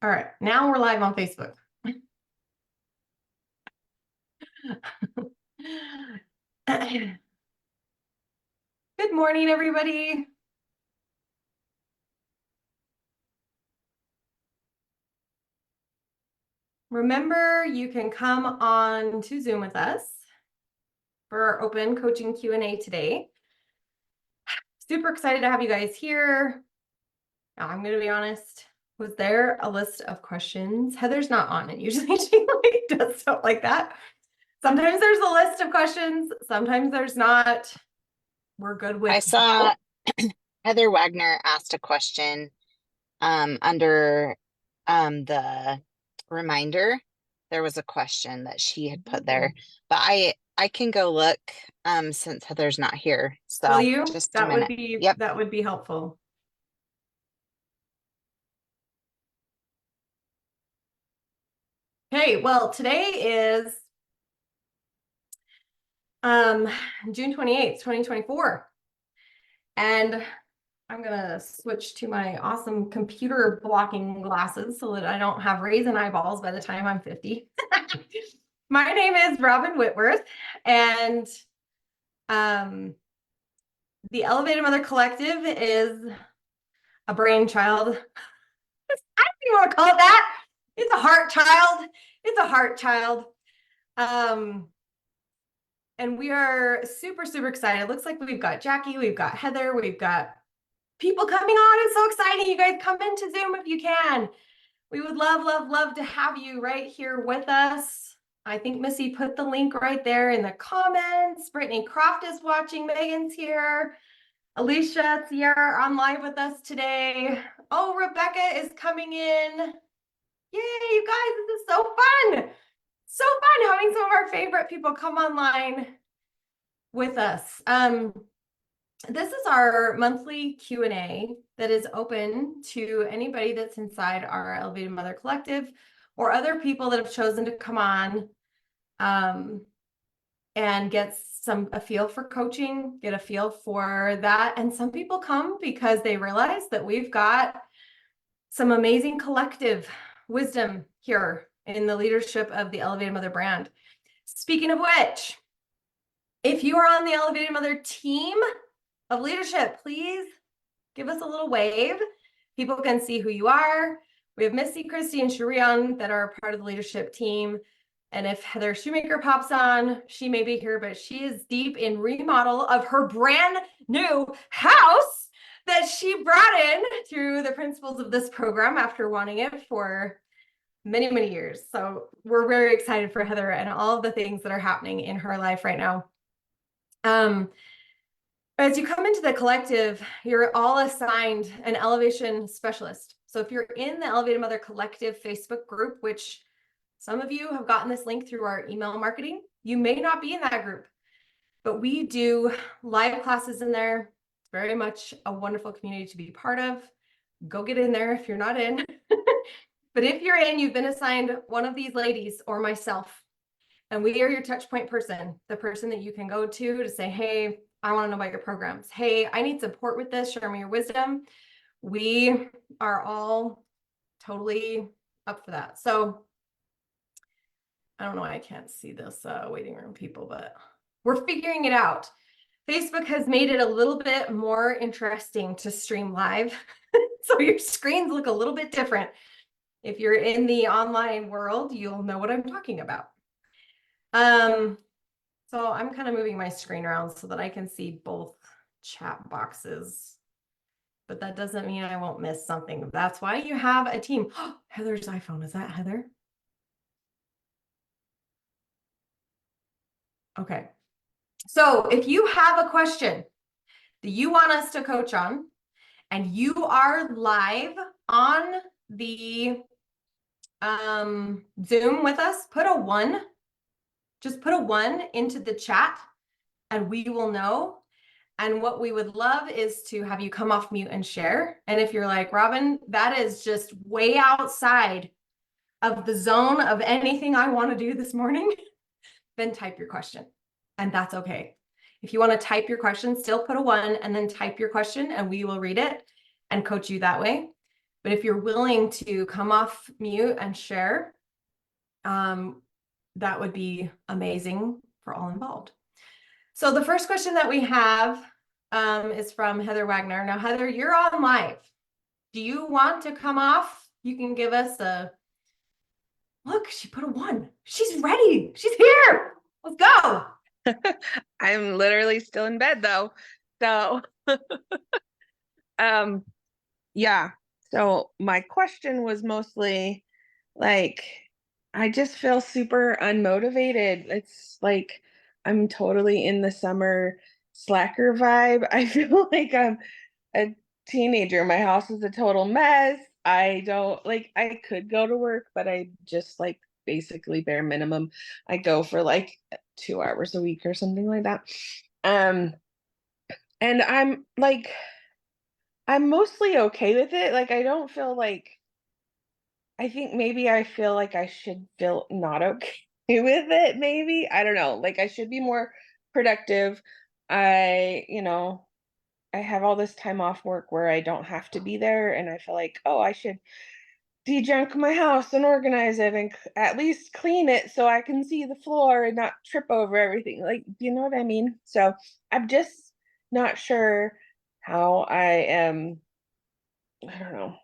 All right, now we're live on Facebook. Good morning, everybody. Remember, you can come on to Zoom with us for our open coaching Q&A today. Super excited to have you guys here. Now, I'm going to be honest. Was there a list of questions? Heather's not on it. Usually she does stuff like that. Sometimes there's a list of questions. Sometimes there's not. We're good with. I saw Heather Wagner asked a question under the reminder. There was a question that she had put there, but I can go look since Heather's not here. Will So you? just a minute. Yep. That would be helpful. Okay, well, today is June 28th, 2024. And I'm gonna switch to my awesome computer blocking glasses so that I don't have raisin eyeballs by the time I'm 50. My name is Robin Whitworth, and the Elevated Mother Collective is a brainchild. I don't even want to call it that. It's a heart child. It's a heart child. And we are super, super excited. It looks like we've got Jackie, we've got Heather, we've got people coming on. It's so exciting. You guys come into Zoom if you can. We would love, love, love to have you right here with us. I think Missy put the link right there in the comments. Brittany Croft is watching. Megan's here. Alicia, Sierra are on live with us today. Oh, Rebecca is coming in. Yay, you guys, this is so fun. So fun having some of our favorite people come online with us. This is our monthly Q&A that is open to anybody that's inside our Elevated Mother Collective or other people that have chosen to come on and get a feel for coaching, get a feel for that. And some people come because they realize that we've got some amazing collective wisdom here in the leadership of the Elevated Mother brand. Speaking of which, if you are on the Elevated Mother team of leadership, please give us a little wave. People can see who you are. We have Missy, Christy, and Sharian that are part of the leadership team. And if Heather Shoemaker pops on, she may be here, but she is deep in remodel of her brand new house that she brought in through the principles of this program after wanting it for many, many years. So we're very excited for Heather and all of the things that are happening in her life right now. As you come into the collective, you're all assigned an elevation specialist. So if you're in the Elevated Mother Collective Facebook group, which some of you have gotten this link through our email marketing, you may not be in that group, but we do live classes in there. It's very much a wonderful community to be part of. Go get in there if you're not in. But if you're in, you've been assigned one of these ladies or myself, and we are your touch point person, the person that you can go to say, hey, I want to know about your programs. Hey, I need support with this. Share me your wisdom. We are all totally up for that. So I don't know why I can't see this waiting room people, but we're figuring it out. Facebook has made it a little bit more interesting to stream live. So your screens look a little bit different. If you're in the online world, you'll know what I'm talking about. So I'm kind of moving my screen around so that I can see both chat boxes, but that doesn't mean I won't miss something. That's why you have a team. Heather's iPhone, is that Heather? Okay. So if you have a question that you want us to coach on and you are live on the Zoom with us, put a 1. Just put a 1 into the chat and we will know. And what we would love is to have you come off mute and share. And if you're like, Robin, that is just way outside of the zone of anything I want to do this morning, then type your question. And that's okay. If you want to type your question, still put a 1 and then type your question and we will read it and coach you that way. But if you're willing to come off mute and share, that would be amazing for all involved. So the first question that we have is from Heather Wagner. Now, Heather, you're on live. Do you want to come off? You can give us a look. She put a 1. She's ready. She's here. Let's go. I'm literally still in bed though. So yeah. So my question was mostly like, I just feel super unmotivated. It's like I'm totally in the summer slacker vibe. I feel like I'm a teenager. My house is a total mess. I don't like, I could go to work, but I just like basically bare minimum. I go for like 2 hours a week or something like that. And I'm like, I'm mostly okay with it. Like, I don't feel like, I think maybe I feel like I should feel not okay with it. Maybe, I don't know. Like, I should be more productive. I have all this time off work where I don't have to be there. And I feel like, oh, I should de-junk my house and organize it and at least clean it so I can see the floor and not trip over everything. Like, you know what I mean? So I'm just not sure how I am. I don't know.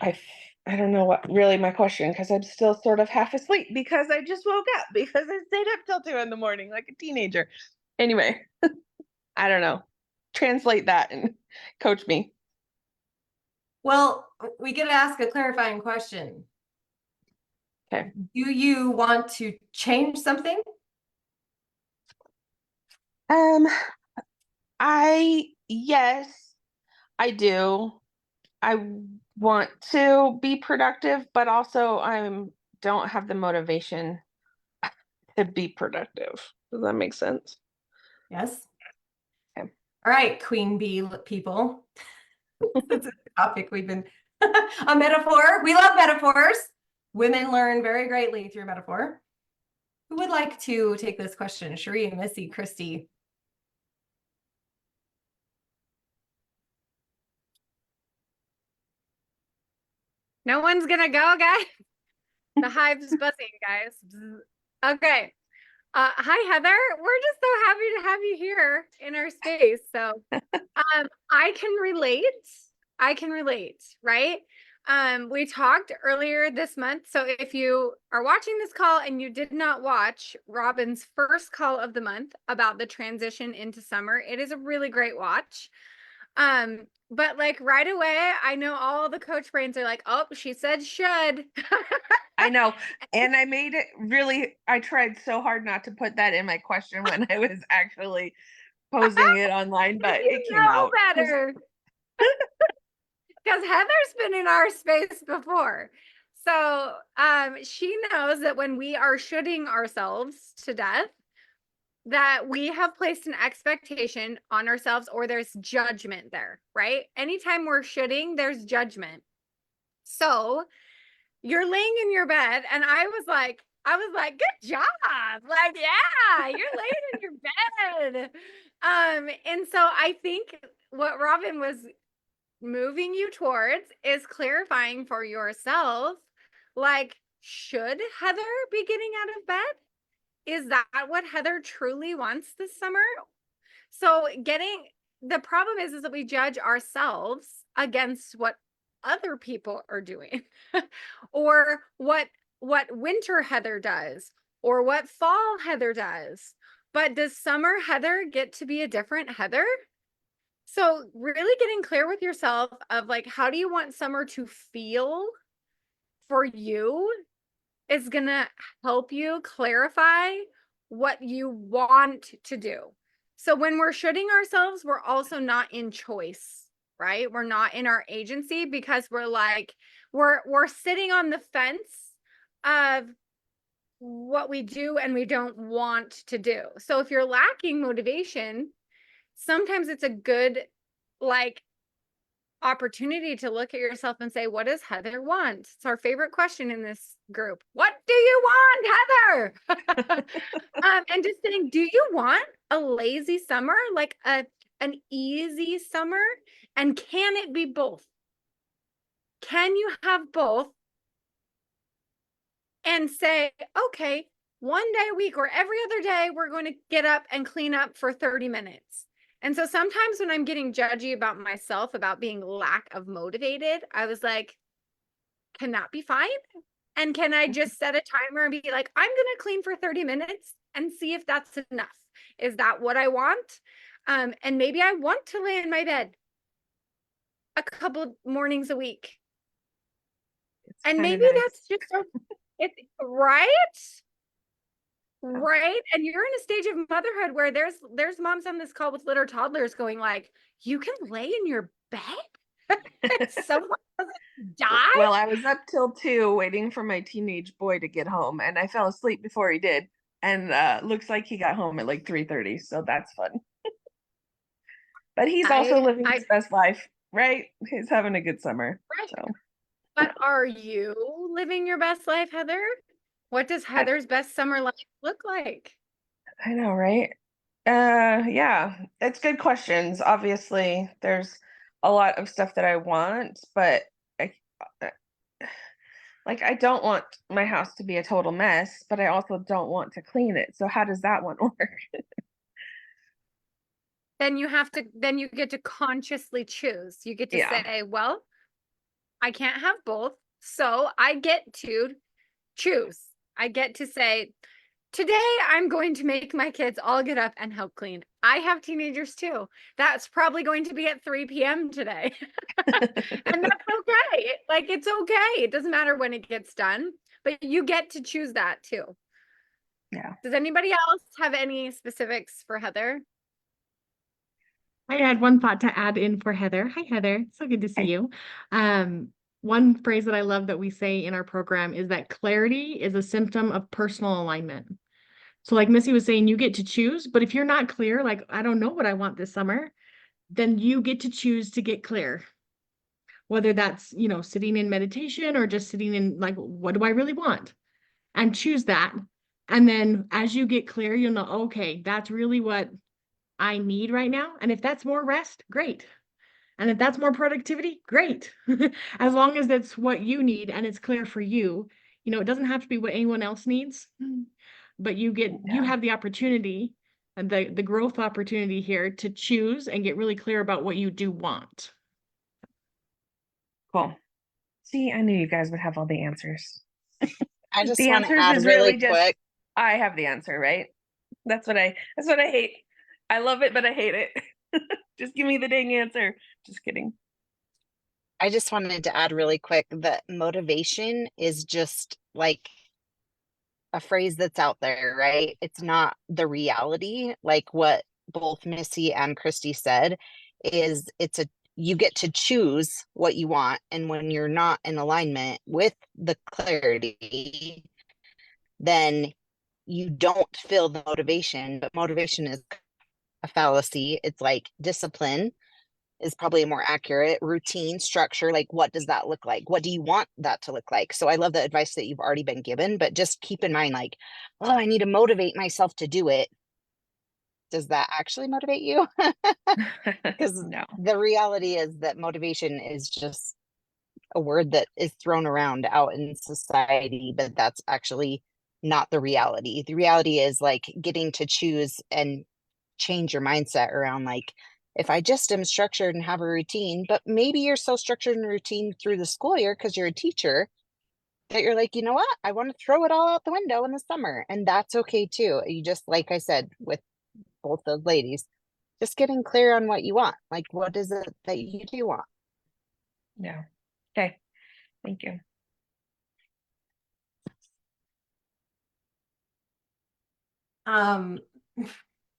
I don't know what really my question, because I'm still sort of half asleep because I just woke up because I stayed up till 2 in the morning like a teenager. Anyway, I don't know. Translate that and coach me. Well, we get to ask a clarifying question. Okay. Do you want to change something? Yes, I do. I want to be productive, but also don't have the motivation to be productive. Does that make sense? Yes. Okay. All right, queen bee people. That's a topic we've been a metaphor. We love metaphors. Women learn very greatly through metaphor. Who would like to take this question? Cherie, Missy, Christy. No one's gonna go, guys. The hive's buzzing, guys. Okay. Hi, Heather. We're just so happy to have you here in our space. So I can relate. I can relate, right? We talked earlier this month. So if you are watching this call and you did not watch Robin's first call of the month about the transition into summer, it is a really great watch. But like right away, I know all the coach brains are like, oh, she said should. I know. And I made it really, I tried so hard not to put that in my question when I was actually posing it online, but You it came out. better. Because Heather's been in our space before. So she knows that when we are shooting ourselves to death, that we have placed an expectation on ourselves, or there's judgment there, right? Anytime we're shooting, there's judgment. So you're laying in your bed, and I was like, good job. Like, yeah, you're laying in your bed. And so I think what Robin was moving you towards is clarifying for yourself, like, should Heather be getting out of bed? Is that what Heather truly wants this summer? So the problem is that we judge ourselves against what other people are doing or what winter Heather does or what fall Heather does. But does summer Heather get to be a different Heather? So really getting clear with yourself of like, how do you want summer to feel for you is going to help you clarify what you want to do. So when we're shooting ourselves, we're also not in choice, right? We're not in our agency because we're like, we're sitting on the fence of what we do and we don't want to do. So if you're lacking motivation, sometimes it's a good like opportunity to look at yourself and say, what does Heather want? It's our favorite question in this group. What do you want, Heather? And just saying, do you want a lazy summer, like an easy summer? And can it be both? can you have both and say, okay, one day a week or every other day, we're going to get up and clean up for 30 minutes. And so sometimes when I'm getting judgy about myself, about being lack of motivated, I was like, can that be fine? And can I just set a timer and be like, I'm going to clean for 30 minutes and see if that's enough? Is that what I want? And maybe I want to lay in my bed a couple mornings a week. It's And kinda maybe nice. that's just it's right. Right. And you're in a stage of motherhood where there's moms on this call with little toddlers going like, you can lay in your bed? Someone doesn't die? Well, I was up till 2 waiting for my teenage boy to get home, and I fell asleep before he did. And looks like he got home at like 3:30, so that's fun. But he's also living his best life, right? He's having a good summer. Right. So But are you living your best life, Heather? What does Heather's best summer life look like? I know, right? Yeah, it's good questions. Obviously, there's a lot of stuff that I want, but I, uh, like I don't want my house to be a total mess, but I also don't want to clean it. So how does that one work? Then you get to consciously choose. You get to Yeah. say, well, I can't have both. So I get to choose. I get to say, today I'm going to make my kids all get up and help clean. I have teenagers too. That's probably going to be at 3 p.m. today. And that's okay. Like, it's okay. It doesn't matter when it gets done, but you get to choose that too. Yeah. Does anybody else have any specifics for Heather? I had one thought to add in for Heather. Hi, Heather. So good to see Hi. you. One phrase that I love that we say in our program is that clarity is a symptom of personal alignment. So like Missy was saying, you get to choose, but if you're not clear, like, I don't know what I want this summer, then you get to choose to get clear. Whether that's, sitting in meditation or just sitting in like, what do I really want? And choose that. And then as you get clear, you'll know, okay, that's really what I need right now. And if that's more rest, great. And if that's more productivity, great. As long as that's what you need and it's clear for you, it doesn't have to be what anyone else needs, but you have the opportunity and the growth opportunity here to choose and get really clear about what you do want. Cool. See, I knew you guys would have all the answers. I just The want to answers add is really really just quick. I have the answer, right? That's what I hate. I love it, but I hate it. Just give me the dang answer. Just kidding. I just wanted to add really quick that motivation is just like a phrase that's out there, right? It's not the reality. Like what both Missy and Christy said is you get to choose what you want. And when you're not in alignment with the clarity, then you don't feel the motivation, but motivation is a fallacy. It's like discipline is probably more accurate. Routine, structure, like what does that look like? What do you want that to look like? So I love the advice that you've already been given, but just keep in mind, like, oh, I need to motivate myself to do it. Does that actually motivate you? Because No. the reality is that motivation is just a word that is thrown around out in society, but that's actually not the reality. The reality is like getting to choose and change your mindset around like, if I just am structured and have a routine, but maybe you're so structured and routine through the school year because you're a teacher that you're like, you know what, I want to throw it all out the window in the summer. And that's okay too. You just, like I said, with both the ladies, just getting clear on what you want. Like, what is it that you do want? Yeah. Okay. Thank you.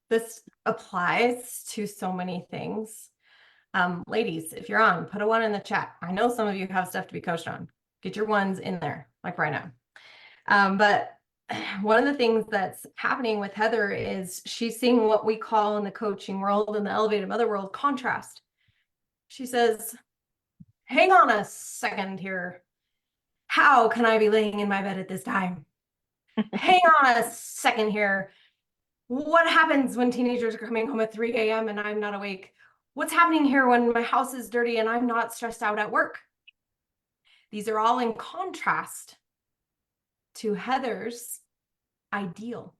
This applies to so many things. Ladies, if you're on, put a 1 in the chat. I know some of you have stuff to be coached on. Get your 1s in there, like right now. But one of the things that's happening with Heather is she's seeing what we call in the coaching world, in the elevated mother world, contrast. She says, hang on a second here. How can I be laying in my bed at this time? Hang on a second here. What happens when teenagers are coming home at 3 a.m. and I'm not awake? What's happening here when my house is dirty and I'm not stressed out at work? These are all in contrast to Heather's ideal.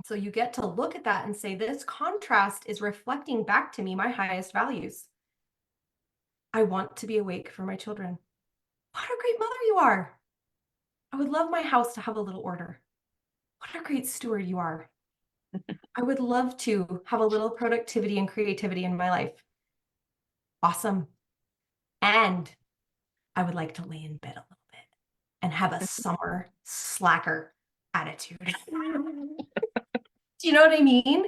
So you get to look at that and say, this contrast is reflecting back to me my highest values. I want to be awake for my children. What a great mother you are. I would love my house to have a little order. What a great steward you are. I would love to have a little productivity and creativity in my life. Awesome. And I would like to lay in bed a little bit and have a summer slacker attitude. Do you know what I mean?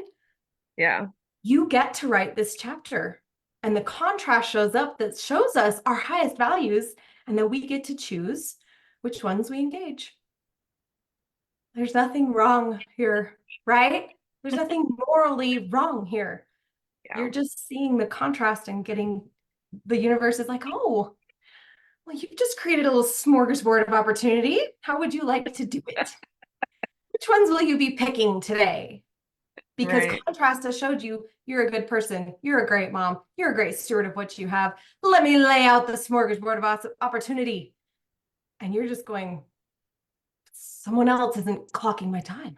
Yeah. You get to write this chapter, and the contrast shows up that shows us our highest values, and then we get to choose which ones we engage. There's nothing wrong here, right? There's nothing morally wrong here. Yeah. You're just seeing the contrast and getting, the universe is like, oh, well, you just created a little smorgasbord of opportunity. How would you like to do it? Which ones will you be picking today? Because Right. contrast has showed you you're a good person. You're a great mom. You're a great steward of what you have. Let me lay out the smorgasbord of opportunity. And you're just going, someone else isn't clocking my time.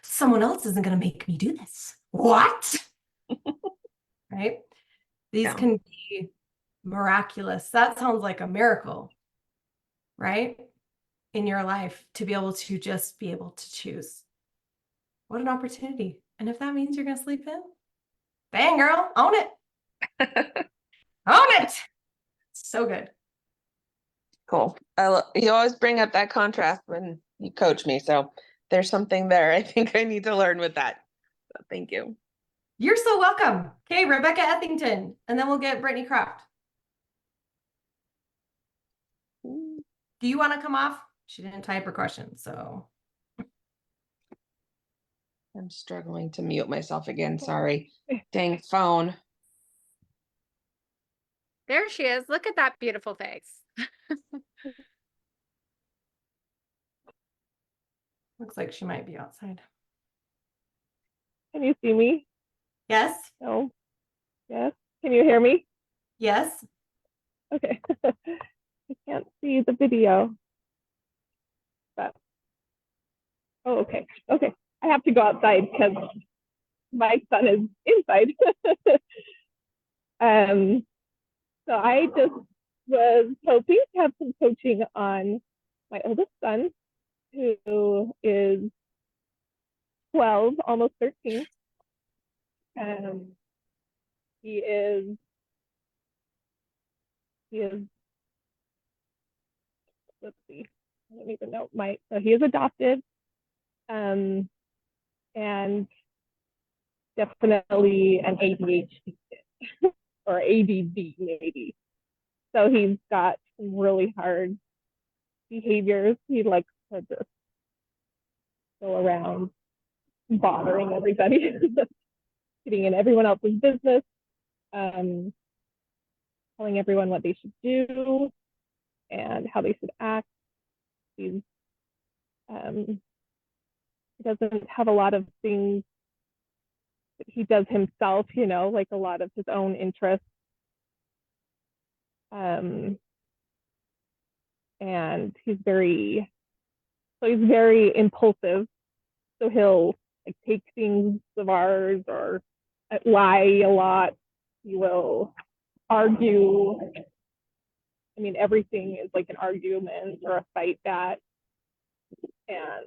Someone else isn't going to make me do this. What? Right? These Yeah. can be miraculous. That sounds like a miracle, right? In your life, to be able to just be able to choose. What an opportunity. And if that means you're going to sleep in, bang, girl, own it. Own it. So good. Cool. You always bring up that contrast when you coach me, so there's something there I think I need to learn with that. So thank you. You're so welcome. Okay, Rebecca Ethington, and then we'll get Brittany Croft. Do you want to come off? She didn't type her question, so. I'm struggling to mute myself again. Sorry. Dang phone. There she is. Look at that beautiful face. Looks like she might be outside. Can you see me? Yes? No. Yes. Can you hear me? Yes? Okay. I can't see the video. But oh, okay. Okay. I have to go outside because my son is inside. So I just was hoping to have some coaching on my oldest son, who is 12, almost 13. He is let's see, I don't even know so he is adopted, and definitely an ADHD kid or ADD maybe. So he's got some really hard behaviors. He likes to just go around bothering everybody, getting in everyone else's business, telling everyone what they should do and how they should act. He doesn't have a lot of things that he does himself, like a lot of his own interests. And he's very impulsive. So he'll like take things of ours or lie a lot. He will argue. I mean, everything is like an argument or a fight back. And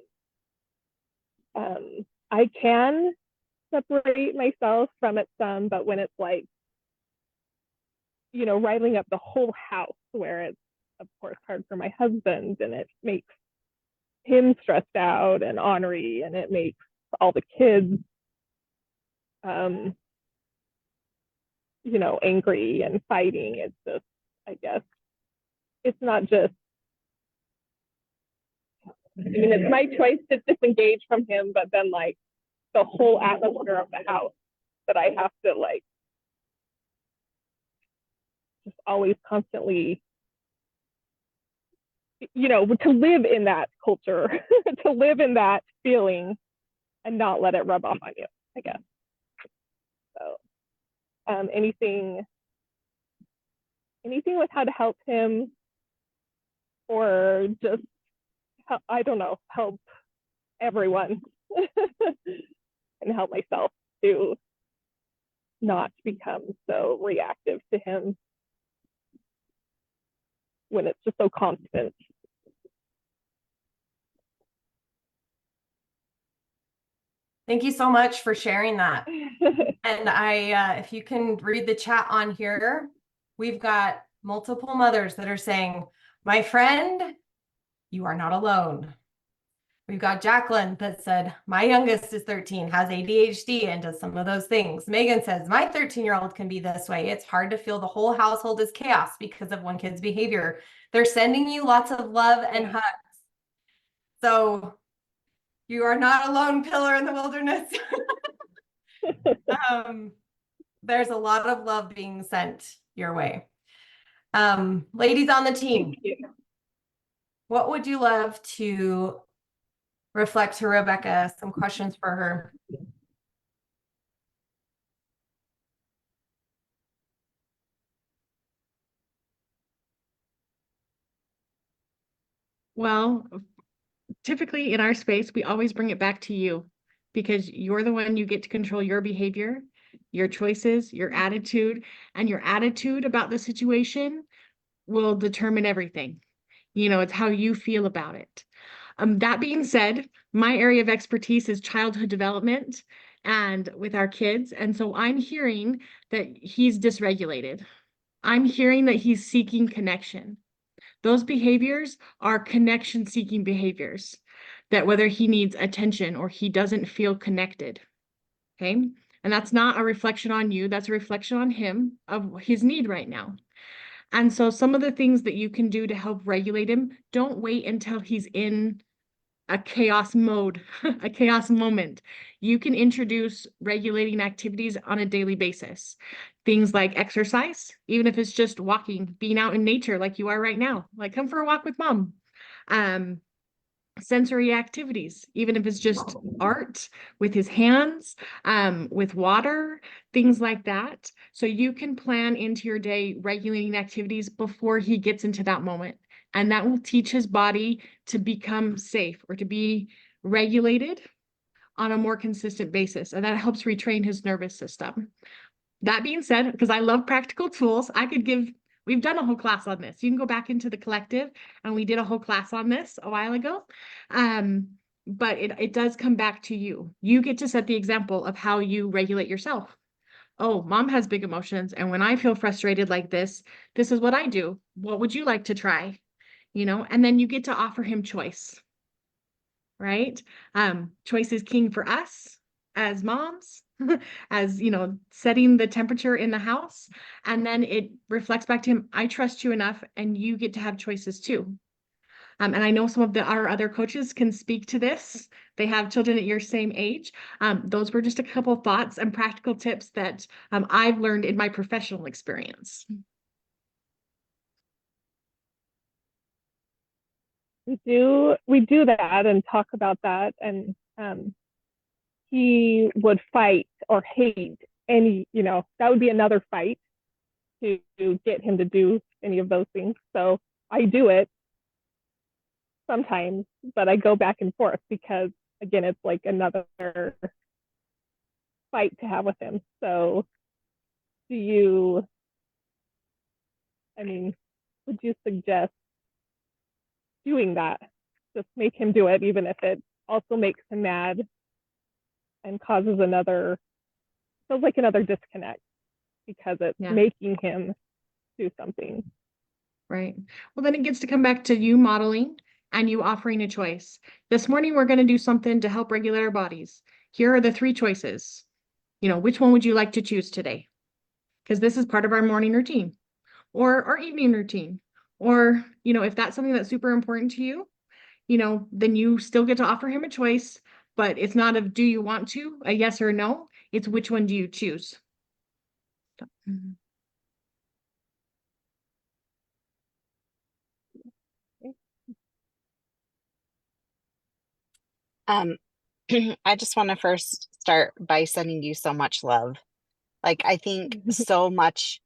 I can separate myself from it some, but when it's like, riling up the whole house, where it's of course hard for my husband and it makes him stressed out and ornery, and it makes all the kids angry and fighting. It's just, I guess it's not just, it's my choice to disengage from him, but then like the whole atmosphere of the house that I have to like just always constantly, to live in that culture, to live in that feeling and not let it rub off on you, I guess. So anything with how to help him or just, I don't know, help everyone and help myself to not become so reactive to him when it's just so constant. Thank you so much for sharing that. And if you can read the chat on here, we've got multiple mothers that are saying, my friend, you are not alone. We've got Jacqueline that said, my youngest is 13, has ADHD and does some of those things. Megan says, my 13-year-old can be this way. It's hard to feel the whole household is chaos because of one kid's behavior. They're sending you lots of love and hugs. So you are not a lone pillar in the wilderness. There's a lot of love being sent your way. Ladies on the team, what would you love to reflect to Rebecca? Some questions for her. Well, typically in our space, we always bring it back to you because you're the one you get to control your behavior, your choices, your attitude, and your attitude about the situation will determine everything. You know, it's how you feel about it. That being said, my area of expertise is childhood development and with our kids. And so I'm hearing that he's dysregulated. I'm hearing that he's seeking connection. Those behaviors are connection seeking behaviors, that whether he needs attention or he doesn't feel connected. Okay. And that's not a reflection on you. That's a reflection on him of his need right now. And so some of the things that you can do to help regulate him, don't wait until he's in a chaos mode, a chaos moment. You can introduce regulating activities on a daily basis. Things like exercise, even if it's just walking, being out in nature like you are right now, like come for a walk with mom. Sensory activities, even if it's just art with his hands, with water, things like that. So you can plan into your day regulating activities before he gets into that moment. And that will teach his body to become safe or to be regulated on a more consistent basis. And that helps retrain his nervous system. That being said, because I love practical tools, we've done a whole class on this. You can go back into the collective and we did a whole class on this a while ago. But it does come back to you. You get to set the example of how you regulate yourself. Oh, mom has big emotions. And when I feel frustrated like this is what I do. What would you like to try? You know, and then you get to offer him choice, right? Choice is king for us as moms, as, you know, setting the temperature in the house. And then it reflects back to him, I trust you enough and you get to have choices too. And I know some of our other coaches can speak to this. They have children at your same age. Those were just a couple thoughts and practical tips that I've learned in my professional experience. We do that and talk about that, and he would fight or hate any, you know, that would be another fight to get him to do any of those things. So I do it sometimes, but I go back and forth because again, it's like another fight to have with him. So would you suggest doing that? Just make him do it, even if it also makes him mad and causes another disconnect because it's making him do something. Right. Well, then it gets to come back to you modeling and you offering a choice. This morning, we're going to do something to help regulate our bodies. Here are the 3 choices. You know, which one would you like to choose today? Because this is part of our morning routine or our evening routine. Or, you know, if that's something that's super important to you, you know, then you still get to offer him a choice, but it's not a do you want to, a yes or a no. It's which one do you choose? I just want to first start by sending you so much love. Like, I think so much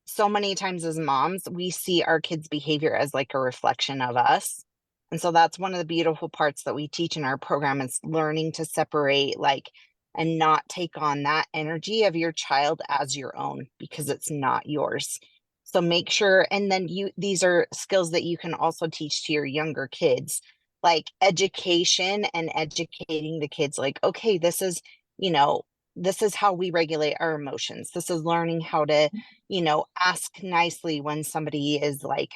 so many times as moms, we see our kids' behavior as like a reflection of us. And so that's one of the beautiful parts that we teach in our program is learning to separate like and not take on that energy of your child as your own because it's not yours. So make sure, and then these are skills that you can also teach to your younger kids, like education and educating the kids like, okay, this is, you know, this is how we regulate our emotions. This is learning how to, you know, ask nicely when somebody is like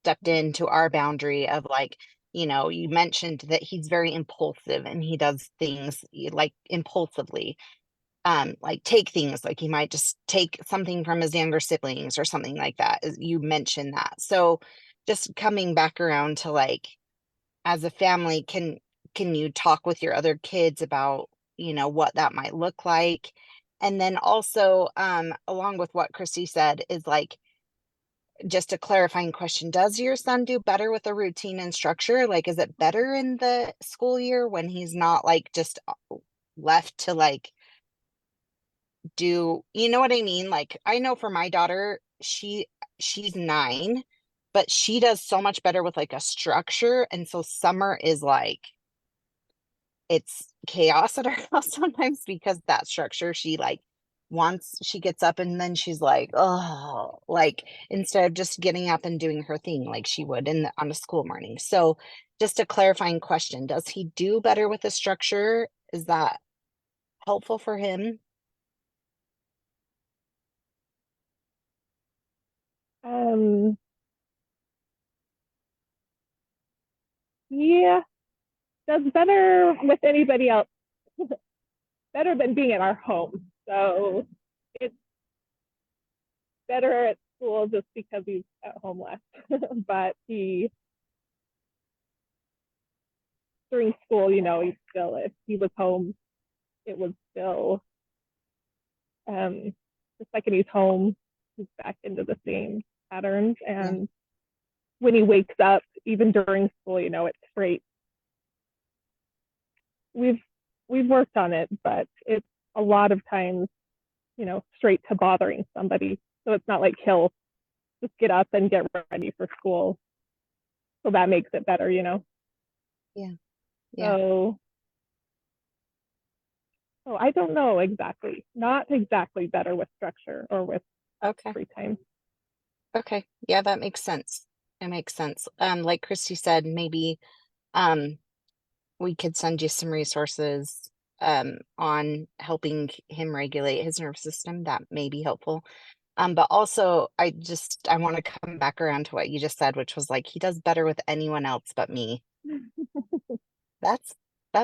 stepped into our boundary of like, you know, you mentioned that he's very impulsive and he does things like impulsively. Like take things like he might just take something from his younger siblings or something like that. You mentioned that. So just coming back around to like, as a family, can you talk with your other kids about, you know, what that might look like? And then also, along with what Christy said, is like just a clarifying question. Does your son do better with a routine and structure? Like, is it better in the school year when he's not like just left to like do, you know what I mean? Like, I know for my daughter, she's 9, but she does so much better with like a structure. And so summer is like, it's chaos at our house sometimes because that structure she like once she gets up and then she's like, oh, like instead of just getting up and doing her thing like she would on a school morning. So just a clarifying question, does he do better with the structure? Is that helpful for him? Yeah, does better with anybody else, better than being at our home. So it's better at school just because he's at home less. But during school, you know, if he was home, it was still the second he's home, he's back into the same patterns. And when he wakes up, even during school, you know, it's great. We've worked on it, but it's a lot of times, you know, straight to bothering somebody. So it's not like he'll just get up and get ready for school. So that makes it better, you know? Yeah. So I don't know exactly. Not exactly better with structure or with Okay. free time. Okay. Yeah, that makes sense. It makes sense. Like Christy said, maybe we could send you some resources on helping him regulate his nervous system. That may be helpful. But also I want to come back around to what you just said, which was like he does better with anyone else but me. That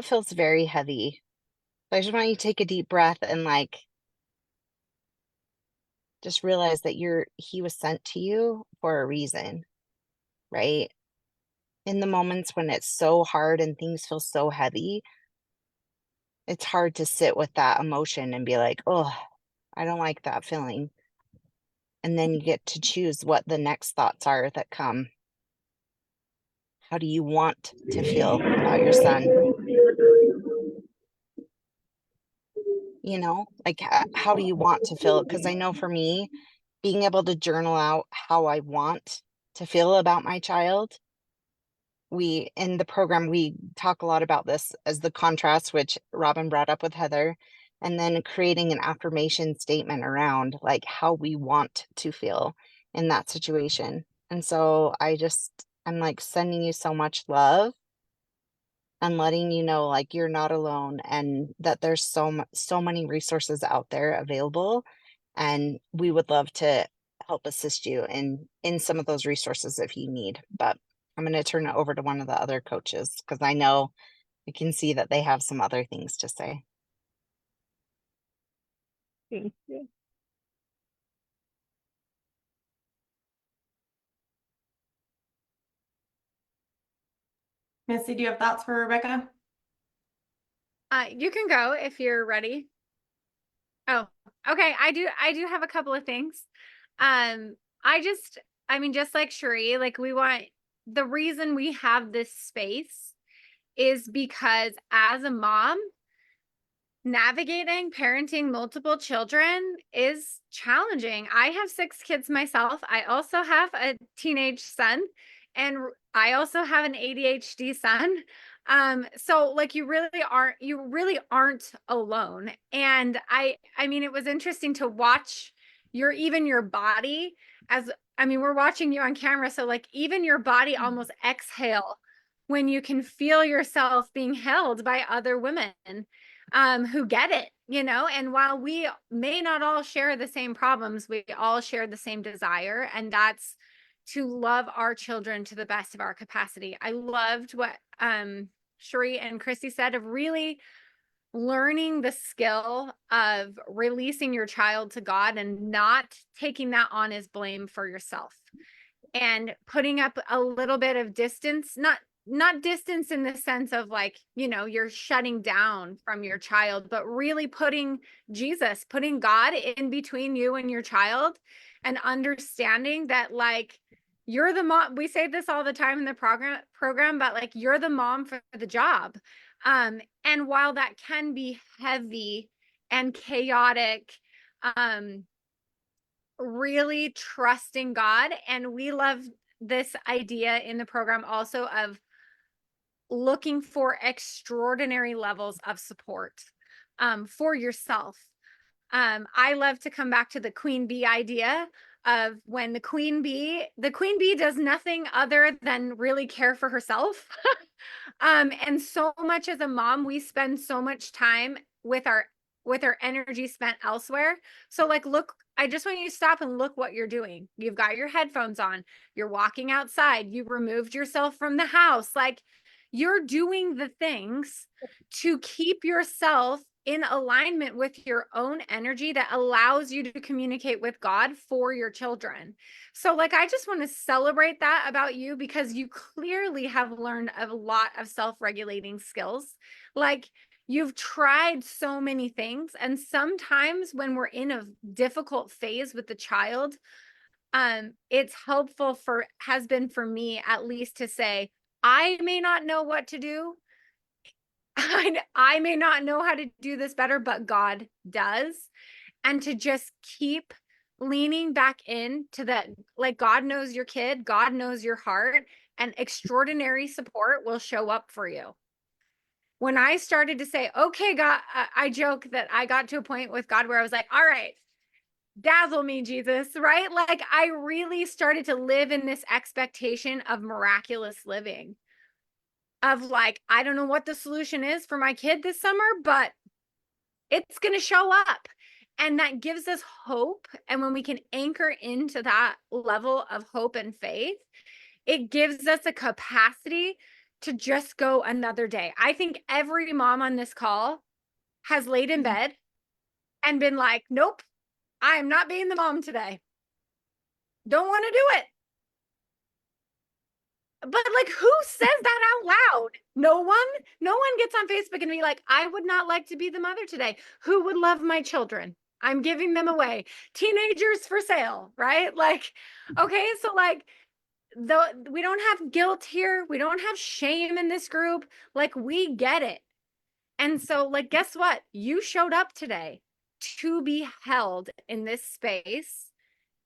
feels very heavy. So I just want you to take a deep breath and like just realize that he was sent to you for a reason, right? In the moments when it's so hard and things feel so heavy, it's hard to sit with that emotion and be like, oh, I don't like that feeling. And then you get to choose what the next thoughts are that come. How do you want to feel about your son? You know, like how do you want to feel? Because I know for me, being able to journal out how I want to feel about my child, in the program, we talk a lot about this as the contrast, which Robin brought up with Heather, and then creating an affirmation statement around like how we want to feel in that situation. And so I'm like sending you so much love and letting you know like you're not alone and that there's so many resources out there available, and we would love to help assist you in some of those resources if you need. But I'm going to turn it over to one of the other coaches because I can see that they have some other things to say. Thank you. Missy, do you have thoughts for Rebecca? You can go if you're ready. Oh, okay. I do have a couple of things. Just like Cherie, like the reason we have this space is because as a mom, navigating parenting multiple children is challenging. I have 6 kids myself. I also have a teenage son, and I also have an ADHD son. So like you really aren't alone. And I mean, it was interesting to watch your body as, I mean, we're watching you on camera. So like even your body almost exhale when you can feel yourself being held by other women who get it, you know. And while we may not all share the same problems, we all share the same desire, and that's to love our children to the best of our capacity. I loved what Cherie and Christy said of really learning the skill of releasing your child to God and not taking that on as blame for yourself, and putting up a little bit of distance, not distance in the sense of like, you know, you're shutting down from your child, but really putting God in between you and your child, and understanding that like you're the mom. We say this all the time in the program, but like you're the mom for the job. And while that can be heavy and chaotic, really trusting God. And we love this idea in the program also of looking for extraordinary levels of support for yourself. I love to come back to the queen bee idea of when the queen bee does nothing other than really care for herself. And so much as a mom, we spend so much time with our energy spent elsewhere. So like, look, I just want you to stop and look what you're doing. You've got your headphones on, you're walking outside, you removed yourself from the house. Like you're doing the things to keep yourself in alignment with your own energy that allows you to communicate with God for your children. So like, I just want to celebrate that about you, because you clearly have learned a lot of self-regulating skills. Like you've tried so many things. And sometimes when we're in a difficult phase with the child, it's helpful has been for me at least to say, I may not know what to do. I may not know how to do this better, but God does. And to just keep leaning back into that, like God knows your kid, God knows your heart, and extraordinary support will show up for you. When I started to say, okay, God, I joke that I got to a point with God where I was like, all right, dazzle me, Jesus, right? Like I really started to live in this expectation of miraculous living. Of like, I don't know what the solution is for my kid this summer, but it's going to show up. And that gives us hope. And when we can anchor into that level of hope and faith, it gives us a capacity to just go another day. I think every mom on this call has laid in bed and been like, nope, I am not being the mom today. Don't want to do it. But like, who says that out loud? No one gets on Facebook and be like, I would not like to be the mother today. Who would love my children? I'm giving them away. Teenagers for sale, right? Like, okay, so like, we don't have guilt here. We don't have shame in this group. Like, we get it. And so like, guess what? You showed up today to be held in this space.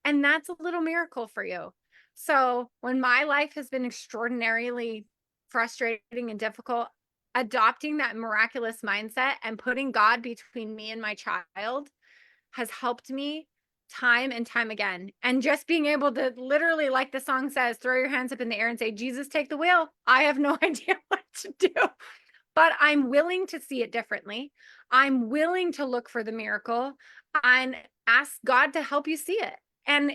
And that's a little miracle for you. So when my life has been extraordinarily frustrating and difficult, adopting that miraculous mindset and putting God between me and my child has helped me time and time again. And just being able to literally, like the song says, throw your hands up in the air and say, Jesus, take the wheel. I have no idea what to do, but I'm willing to see it differently. I'm willing to look for the miracle and ask God to help you see it. And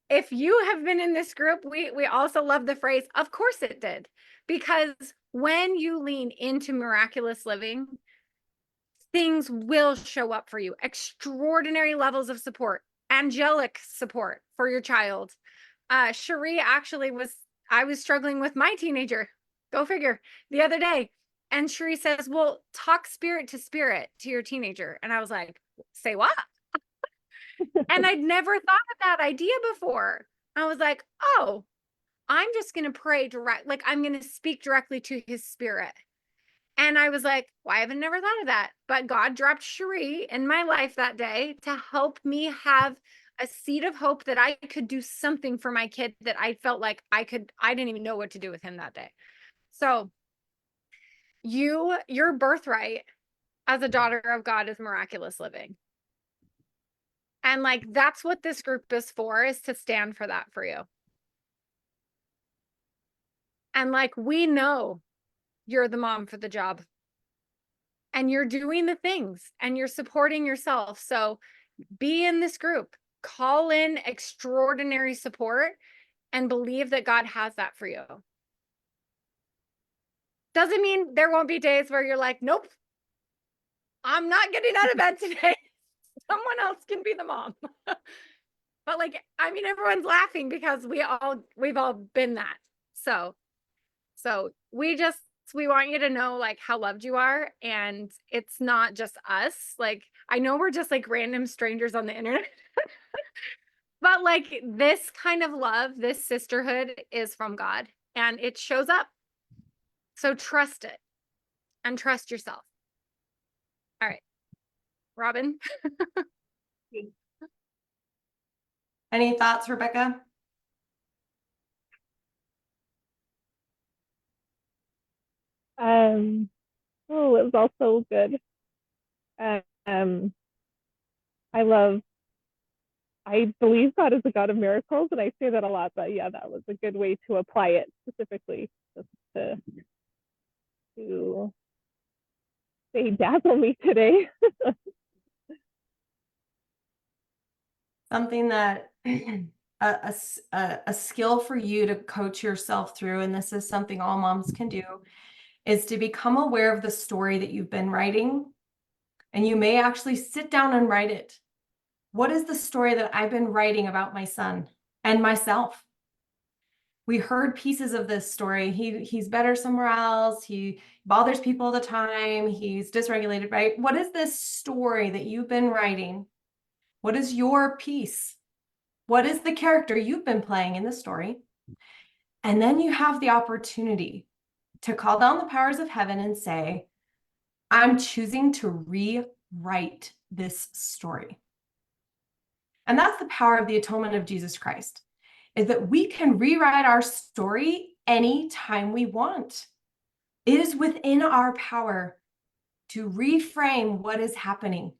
if you have been in this group, we also love the phrase, of course it did. Because when you lean into miraculous living, things will show up for you. Extraordinary levels of support, angelic support for your child. Cherie actually I was struggling with my teenager, go figure, the other day. And Cherie says, well, talk spirit to your teenager. And I was like, say what? And I'd never thought of that idea before. I was like, oh, I'm just going to pray direct. Like I'm going to speak directly to his spirit. And I was like, why have I never thought of that? But God dropped Cherie in my life that day to help me have a seed of hope that I could do something for my kid that I felt like I didn't even know what to do with him that day. So your birthright as a daughter of God is miraculous living. And like, that's what this group is for, is to stand for that for you. And like, we know you're the mom for the job and you're doing the things and you're supporting yourself. So be in this group, call in extraordinary support, and believe that God has that for you. Doesn't mean there won't be days where you're like, nope, I'm not getting out of bed today. Someone else can be the mom. But like, I mean, everyone's laughing because we've all been that. So we want you to know like how loved you are. And it's not just us. Like, I know we're just like random strangers on the internet, but like this kind of love, this sisterhood is from God and it shows up. So trust it and trust yourself. All right, Robin. Any thoughts, Rebecca? Oh, it was also good. Um, I believe God is a God of miracles, and I say that a lot, but yeah, that was a good way to apply it specifically, just to say dazzle me today. Something that a skill for you to coach yourself through, and this is something all moms can do, is to become aware of the story that you've been writing. And you may actually sit down and write it. What is the story that I've been writing about my son and myself? We heard pieces of this story. He's better somewhere else. He bothers people all the time. He's dysregulated, right? What is this story that you've been writing? What is your piece? What is the character you've been playing in the story? And then you have the opportunity to call down the powers of heaven and say, I'm choosing to rewrite this story. And that's the power of the atonement of Jesus Christ, is that we can rewrite our story anytime we want. It is within our power to reframe what is happening,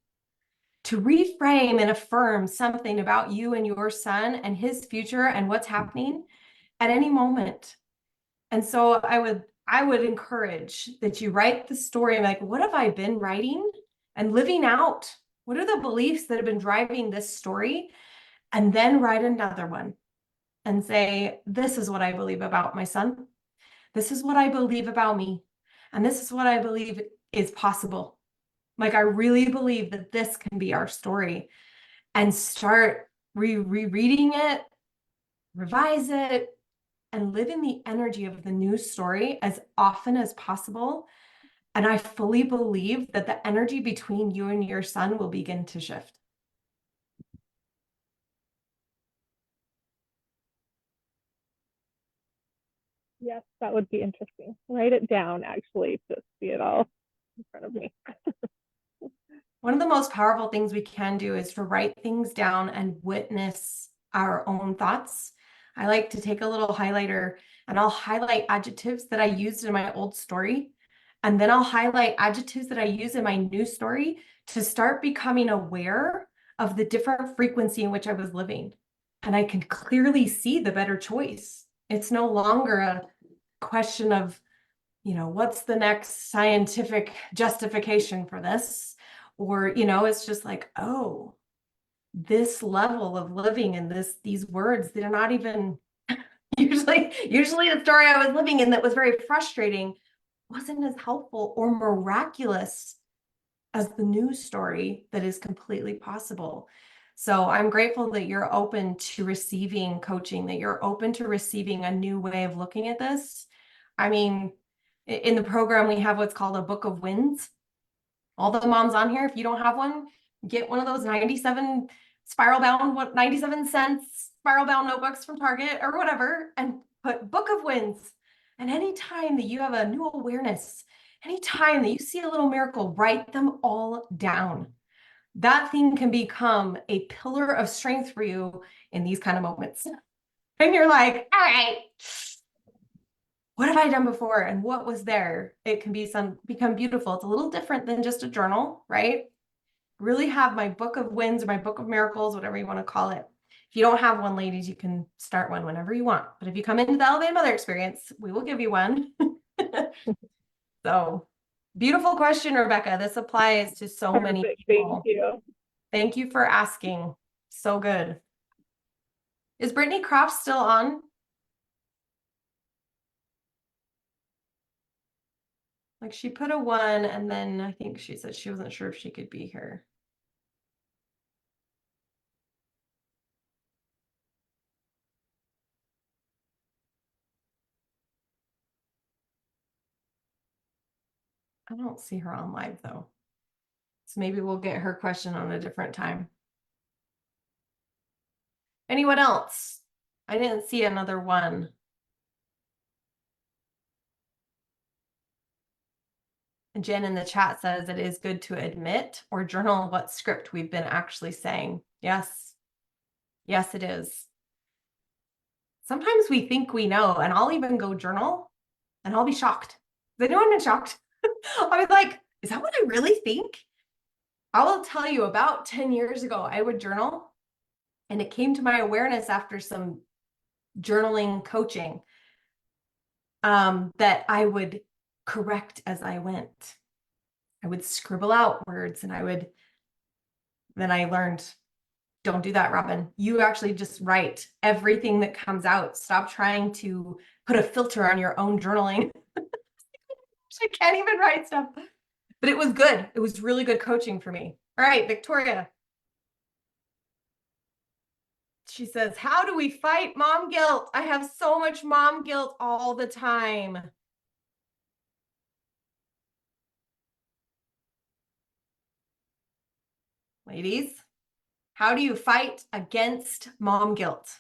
to reframe and affirm something about you and your son and his future and what's happening at any moment. And so I would encourage that you write the story. Like, what have I been writing and living out? What are the beliefs that have been driving this story? And then write another one and say, this is what I believe about my son. This is what I believe about me. And this is what I believe is possible. Like, I really believe that this can be our story, and start rereading it, revise it, and live in the energy of the new story as often as possible. And I fully believe that the energy between you and your son will begin to shift. Yes, that would be interesting. Write it down, actually, to see it all in front of me. One of the most powerful things we can do is to write things down and witness our own thoughts. I like to take a little highlighter and I'll highlight adjectives that I used in my old story. And then I'll highlight adjectives that I use in my new story to start becoming aware of the different frequency in which I was living. And I can clearly see the better choice. It's no longer a question of, what's the next scientific justification for this? Or, it's just like, oh, this level of living in these words that are not even usually the story I was living in that was very frustrating wasn't as helpful or miraculous as the new story that is completely possible. So I'm grateful that you're open to receiving coaching, that you're open to receiving a new way of looking at this. I mean, in the program, we have what's called a book of wins. All the moms on here, if you don't have one, get one of those 97 97-cent spiral bound notebooks from Target or whatever, and put book of wins. And anytime that you have a new awareness, anytime that you see a little miracle, write them all down. That thing can become a pillar of strength for you in these kind of moments. And you're like, all right, what have I done before? And what was there? It can become beautiful. It's a little different than just a journal, right? Really have my book of wins or my book of miracles, whatever you want to call it. If you don't have one, ladies, you can start one whenever you want. But if you come into the Elevated Mother experience, we will give you one. So beautiful question, Rebecca. This applies to so many Perfect. people. Thank you. Thank you for asking. So good. Is Brittany Croft still on? Like she put a 1 and then I think she said she wasn't sure if she could be here. I don't see her on live though. So maybe we'll get her question on a different time. Anyone else? I didn't see another 1. And Jen in the chat says it is good to admit or journal what script we've been actually saying. Yes. Yes, it is. Sometimes we think we know, and I'll even go journal and I'll be shocked. Has anyone been shocked? I was like, is that what I really think? I will tell you, about 10 years ago, I would journal, and it came to my awareness after some journaling coaching that I would correct as I went. I would scribble out words, and then I learned, don't do that, Robin. You actually just write everything that comes out. Stop trying to put a filter on your own journaling. I can't even write stuff. But it was good. It was really good coaching for me. All right, Victoria. She says, how do we fight mom guilt? I have so much mom guilt all the time. Ladies, how do you fight against mom guilt?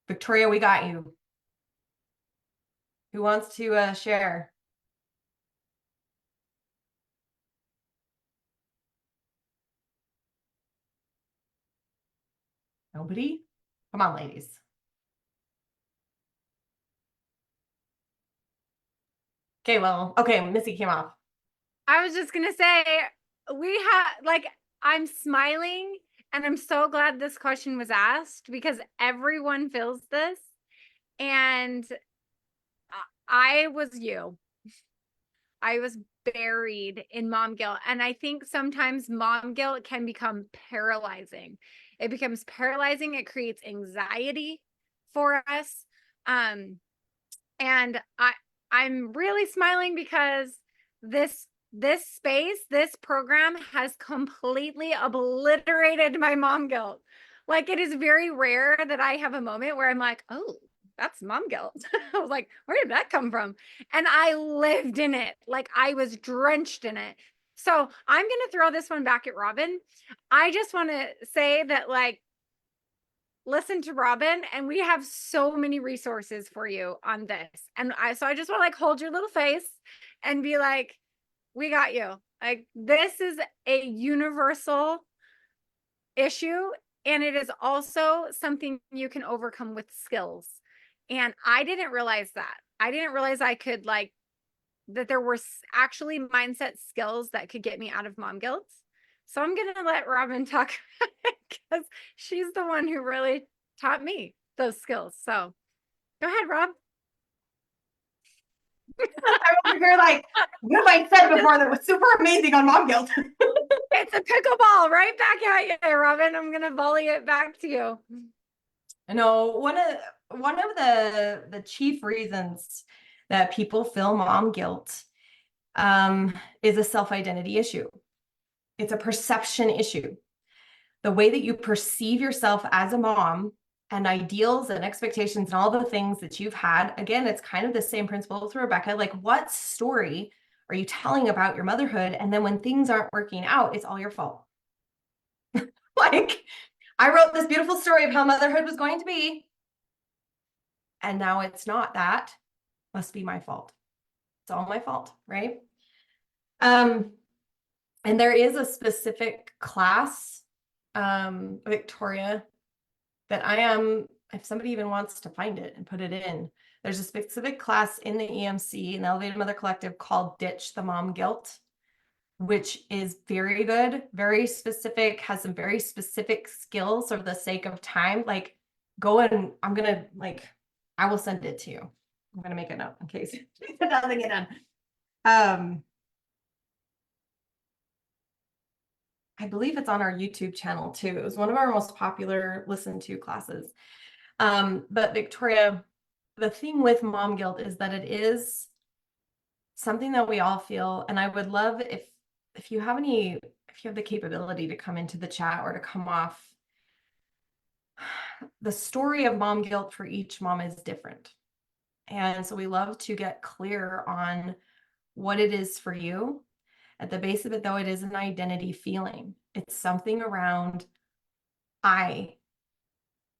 Victoria, we got you. Who wants to share? Nobody? Come on, ladies. Okay, well, okay, Missy came off. I was just gonna say, I'm smiling and I'm so glad this question was asked because everyone feels this. And I was you. I was buried in mom guilt. And I think sometimes mom guilt can become paralyzing. It becomes paralyzing. It creates anxiety for us. And I'm really smiling because this space, this program has completely obliterated my mom guilt. Like, it is very rare that I have a moment where I'm like, oh, that's mom guilt. I was like, where did that come from? And I lived in it. Like, I was drenched in it. So I'm going to throw this one back at Robin. I just want to say that, like, listen to Robin, and we have so many resources for you on this. And I just want to, like, hold your little face and be like, we got you. Like, this is a universal issue, and it is also something you can overcome with skills. And I didn't realize that. I didn't realize I could, like, that there were actually mindset skills that could get me out of mom guilt. So I'm going to let Robin talk because she's the one who really taught me those skills. So go ahead, Rob. I'm over here like, what have I said before that was super amazing on mom guilt? It's a pickleball right back at you, Robin. I'm going to volley it back to you. I know one of the chief reasons that people feel mom guilt is a self-identity issue. It's a perception issue. The way that you perceive yourself as a mom and ideals and expectations and all the things that you've had, again, it's kind of the same principle with Rebecca. Like, what story are you telling about your motherhood? And then when things aren't working out, it's all your fault. Like, I wrote this beautiful story of how motherhood was going to be, and now it's not that. must be my fault. It's all my fault, right? And there is a specific class, Victoria, that if somebody even wants to find it and put it in, there's a specific class in the EMC, in the Elevated Mother Collective, called Ditch the Mom Guilt, which is very good, very specific, has some very specific skills for the sake of time. Like, go and I will send it to you. I'm gonna make a note in case it doesn't get done. I believe it's on our YouTube channel too. It was one of our most popular listened to classes. But Victoria, the thing with mom guilt is that it is something that we all feel. And I would love if you have the capability to come into the chat or to come off. The story of mom guilt for each mom is different. And so we love to get clear on what it is for you. At the base of it, though, it is an identity feeling. It's something around, I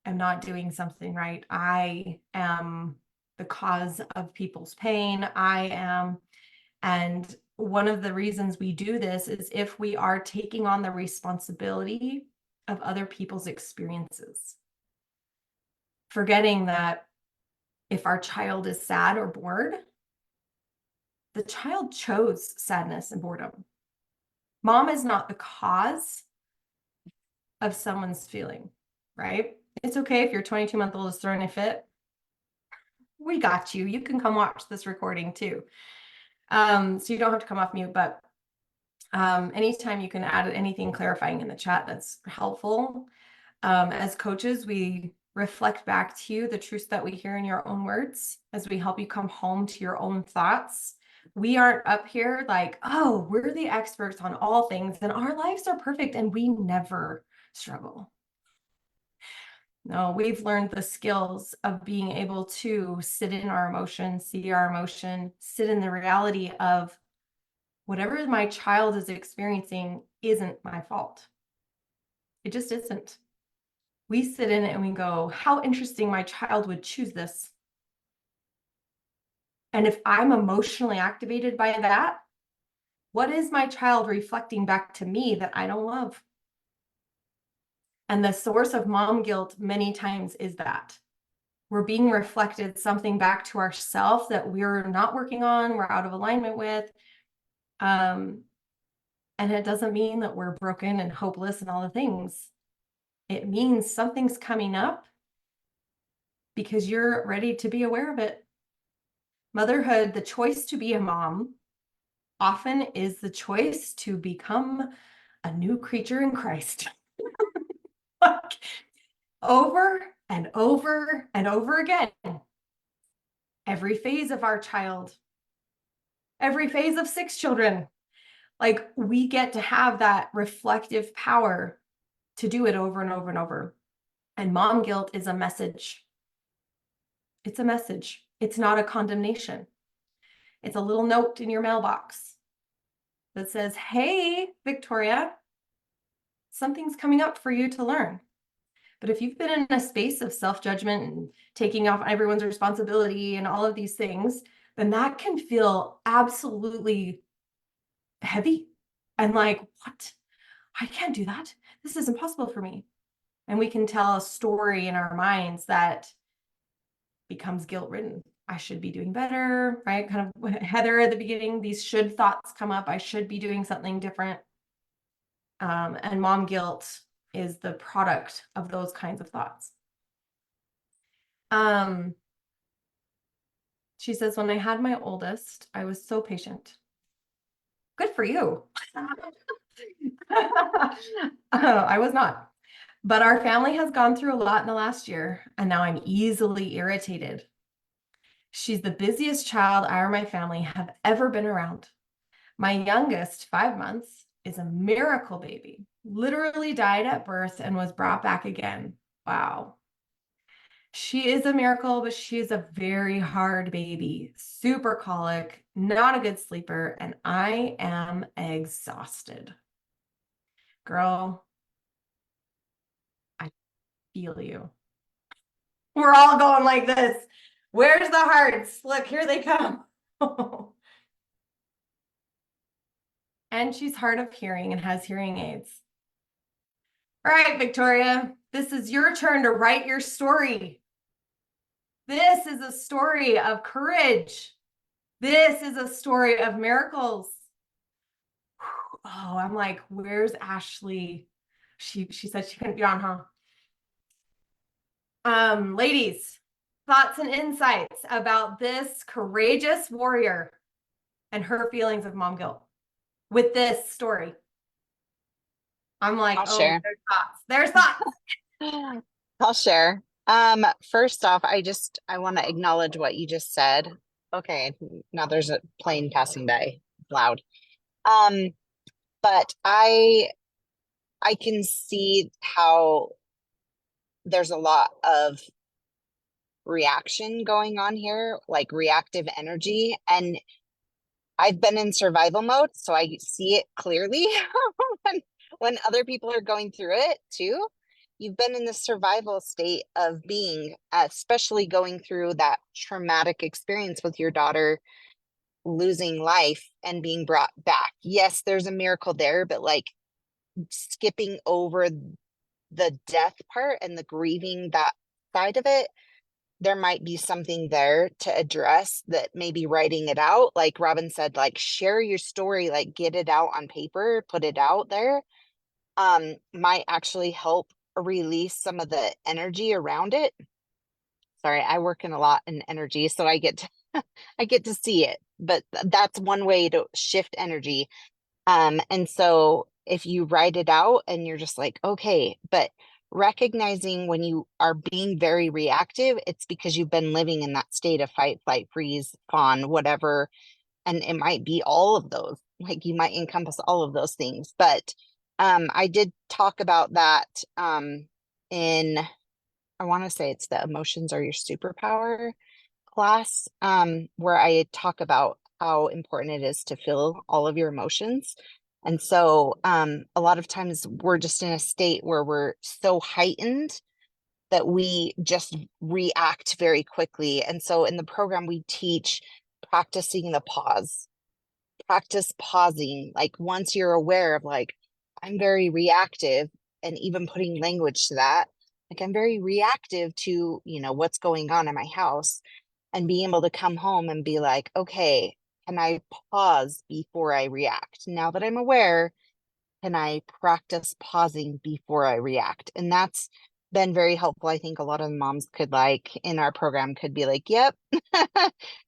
am not doing something right. I am the cause of people's pain. And one of the reasons we do this is if we are taking on the responsibility of other people's experiences, forgetting that if our child is sad or bored, the child chose sadness and boredom. Mom is not the cause of someone's feeling, right? It's okay if your 22-month-old is throwing a fit. We got you. You can come watch this recording too. So you don't have to come off mute, but anytime you can add anything clarifying in the chat, that's helpful. As coaches, we reflect back to you the truths that we hear in your own words as we help you come home to your own thoughts. We aren't up here like, oh, we're the experts on all things and our lives are perfect and we never struggle. No, we've learned the skills of being able to sit in our emotion, see our emotion, sit in the reality of whatever my child is experiencing isn't my fault. It just isn't. We sit in it and we go, how interesting, my child would choose this. And if I'm emotionally activated by that, what is my child reflecting back to me that I don't love? And the source of mom guilt many times is that we're being reflected something back to ourselves that we're not working on, we're out of alignment with. And it doesn't mean that we're broken and hopeless and all the things. It means something's coming up because you're ready to be aware of it. Motherhood, the choice to be a mom, often is the choice to become a new creature in Christ. Like, over and over and over again. Every phase of our child, every phase of 6 children, like we get to have that reflective power to do it over and over and over. And mom guilt is a message. It's a message. It's not a condemnation. It's a little note in your mailbox that says, hey, Victoria, something's coming up for you to learn. But if you've been in a space of self-judgment and taking off everyone's responsibility and all of these things, then that can feel absolutely heavy and like, what? I can't do that. This is impossible for me. And we can tell a story in our minds that becomes guilt-ridden. I should be doing better, right? Kind of Heather at the beginning, these should thoughts come up. I should be doing something different. And mom guilt is the product of those kinds of thoughts. She says, when I had my oldest, I was so patient. Good for you. I was not. But our family has gone through a lot in the last year, and now I'm easily irritated. She's the busiest child I or my family have ever been around. My youngest, 5 months, is a miracle baby. Literally died at birth and was brought back again. Wow. She is a miracle, but she is a very hard baby, super colic, not a good sleeper, and I am exhausted. Girl, I feel you. We're all going like this. Where's the hearts? Look, here they come. And she's hard of hearing and has hearing aids. All right, Victoria, this is your turn to write your story. This is a story of courage. This is a story of miracles. Oh, I'm like, where's Ashley? She said she couldn't be on, huh? Ladies, thoughts and insights about this courageous warrior and her feelings of mom guilt with this story. I'm like, I'll oh, share. there's thoughts. There's thoughts. I'll share. First off, I want to acknowledge what you just said. Okay, now there's a plane passing by, loud. But I can see how there's a lot of reaction going on here, like reactive energy. And I've been in survival mode, so I see it clearly when other people are going through it too. You've been in the survival state of being, especially going through that traumatic experience with your daughter losing life and being brought back. Yes, there's a miracle there, but like skipping over the death part and the grieving, that side of it, there might be something there to address, that maybe writing it out, like Robin said, like share your story, like get it out on paper, put it out there, might actually help release some of the energy around it. Sorry, I work in a lot in energy, so I get to I get to see it, but that's one way to shift energy. And so if you write it out and you're just like, okay, but recognizing when you are being very reactive, it's because you've been living in that state of fight, flight, freeze, fawn, whatever. And it might be all of those, like you might encompass all of those things. But I did talk about that in, I want to say it's the Emotions Are Your Superpower class, where I talk about how important it is to feel all of your emotions. And so a lot of times we're just in a state where we're so heightened that we just react very quickly. And so in the program, we teach practicing the pause, practice pausing. Like once you're aware of like, I'm very reactive, and even putting language to that, like I'm very reactive to, what's going on in my house, and being able to come home and be like, okay, can I pause before I react? Now that I'm aware, can I practice pausing before I react? And that's been very helpful. I think a lot of moms could, like in our program, could be like, yep,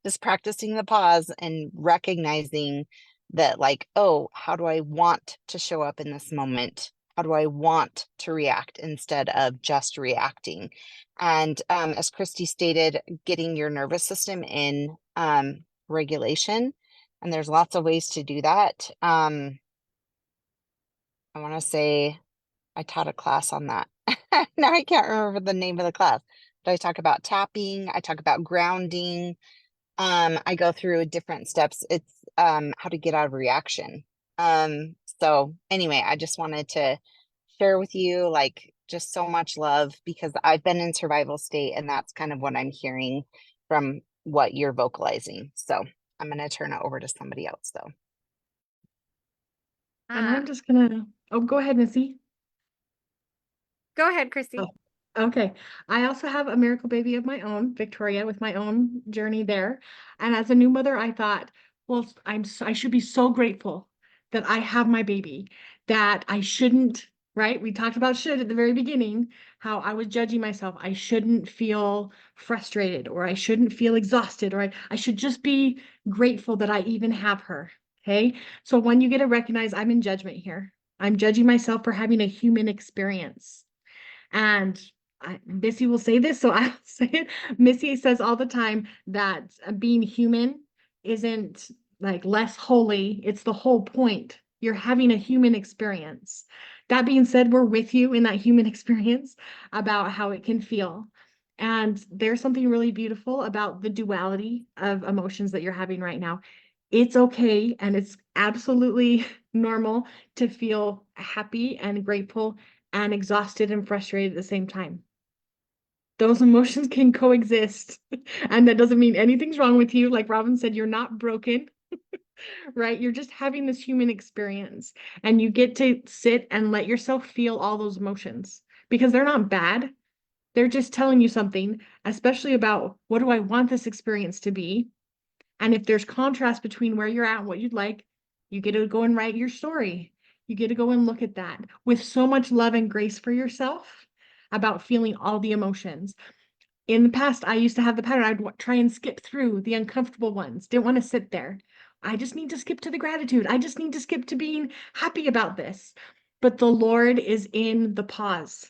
just practicing the pause and recognizing that, like, oh, how do I want to show up in this moment? How do I want to react instead of just reacting? And as Christy stated, getting your nervous system in regulation. And there's lots of ways to do that. I want to say I taught a class on that. Now I can't remember the name of the class, but I talk about tapping, I talk about grounding. I go through different steps. It's how to get out of reaction. So anyway, I just wanted to share with you, like, just so much love, because I've been in survival state, and that's kind of what I'm hearing from what you're vocalizing. So I'm going to turn it over to somebody else though. And I'm just gonna, oh, go ahead, Missy. Go ahead, Christy. Oh. Okay. I also have a miracle baby of my own, Victoria, with my own journey there. And as a new mother, I thought, well, I should be so grateful that I have my baby, that I shouldn't, right? We talked about should at the very beginning, how I was judging myself. I shouldn't feel frustrated, or I shouldn't feel exhausted, or I should just be grateful that I even have her. Okay. So when you get to recognize I'm in judgment here, I'm judging myself for having a human experience. And Missy will say this, so I'll say it. Missy says all the time that being human isn't like less holy. It's the whole point. You're having a human experience. That being said, we're with you in that human experience about how it can feel. And there's something really beautiful about the duality of emotions that you're having right now. It's okay, and it's absolutely normal to feel happy and grateful and exhausted and frustrated at the same time. Those emotions can coexist. And that doesn't mean anything's wrong with you. Like Robin said, you're not broken, right? You're just having this human experience, and you get to sit and let yourself feel all those emotions because they're not bad. They're just telling you something, especially about what do I want this experience to be? And if there's contrast between where you're at and what you'd like, you get to go and write your story. You get to go and look at that with so much love and grace for yourself about feeling all the emotions. In the past, I used to have the pattern, try and skip through the uncomfortable ones, didn't want to sit there. I just need to skip to the gratitude. I just need to skip to being happy about this. But the Lord is in the pause.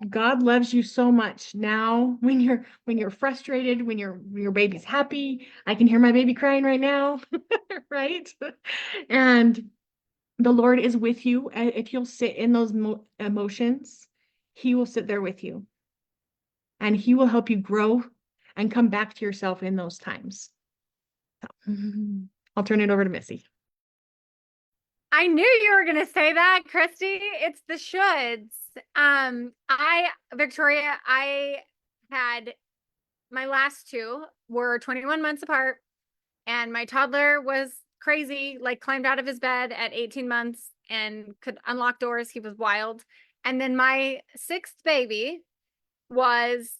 God loves you so much. Now, when you're frustrated, when your baby's happy, I can hear my baby crying right now, right? And the Lord is with you. If you'll sit in those emotions, He will sit there with you. And He will help you grow and come back to yourself in those times. So, I'll turn it over to Missy. I knew you were going to say that, Christy. It's the shoulds. Victoria, I had my last two were 21 months apart, and my toddler was crazy, like climbed out of his bed at 18 months and could unlock doors. He was wild. And then my sixth baby was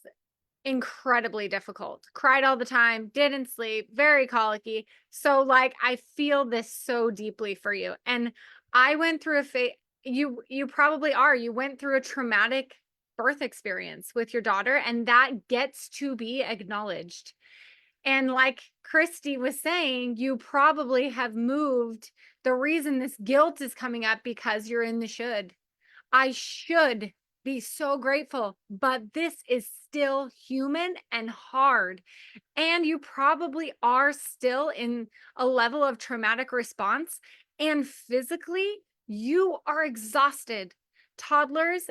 incredibly difficult, cried all the time, didn't sleep, very colicky. So like, I feel this so deeply for you. And I went through a phase, you probably are, you went through a traumatic birth experience with your daughter, and that gets to be acknowledged. And like Christy was saying, you probably have moved. The reason this guilt is coming up because you're in the should. I should be so grateful, but this is still human and hard. And you probably are still in a level of traumatic response, and physically you are exhausted. Toddlers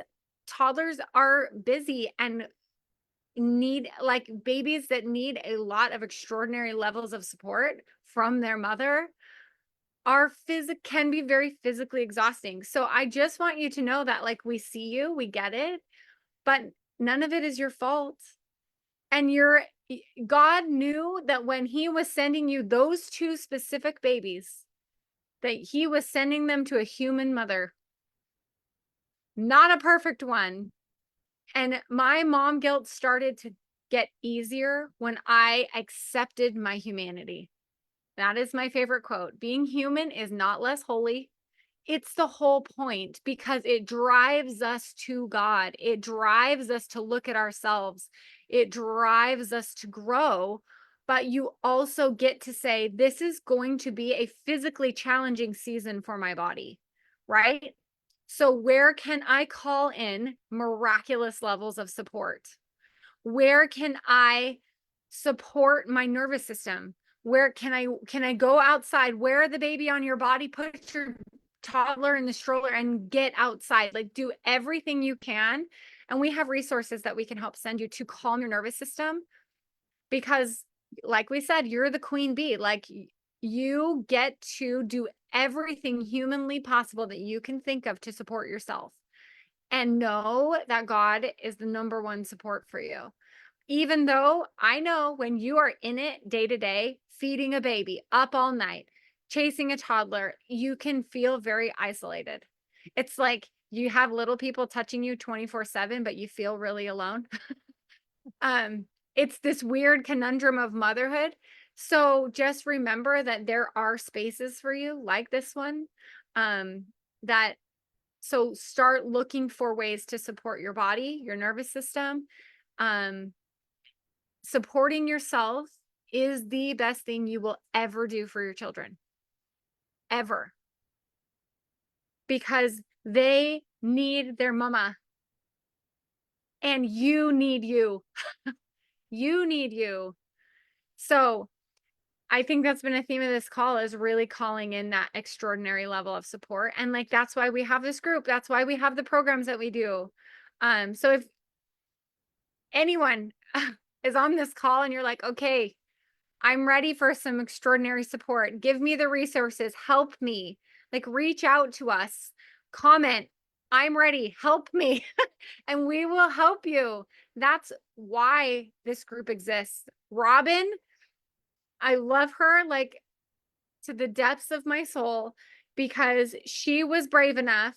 are busy and need, like babies that need a lot of extraordinary levels of support from their mother can be very physically exhausting. So I just want you to know that, like, we see you, we get it, but none of it is your fault. And God knew that when He was sending you those two specific babies, that He was sending them to a human mother, not a perfect one. And my mom guilt started to get easier when I accepted my humanity. That is my favorite quote. Being human is not less holy. It's the whole point, because it drives us to God. It drives us to look at ourselves. It drives us to grow. But you also get to say, this is going to be a physically challenging season for my body, right? So where can I call in miraculous levels of support? Where can I support my nervous system? Where can I go outside? Wear the baby on your body, put your toddler in the stroller and get outside. Like, do everything you can. And we have resources that we can help send you to calm your nervous system, because like we said, you're the queen bee. Like, you get to do everything humanly possible that you can think of to support yourself, and know that God is the number one support for you. Even though I know when you are in it day to day, feeding a baby, up all night, chasing a toddler, you can feel very isolated. It's like you have little people touching you 24/7, but you feel really alone. It's this weird conundrum of motherhood. So just remember that there are spaces for you like this one. So start looking for ways to support your body, your nervous system. Supporting yourself is the best thing you will ever do for your children. Ever. Because they need their mama. And you need you. You need you. So I think that's been a theme of this call, is really calling in that extraordinary level of support. And like, that's why we have this group. That's why we have the programs that we do. So if anyone is on this call and you're like, okay, I'm ready for some extraordinary support, give me the resources, help me, like, reach out to us, comment. I'm ready. Help me. And we will help you. That's why this group exists. Robin, I love her like to the depths of my soul because she was brave enough,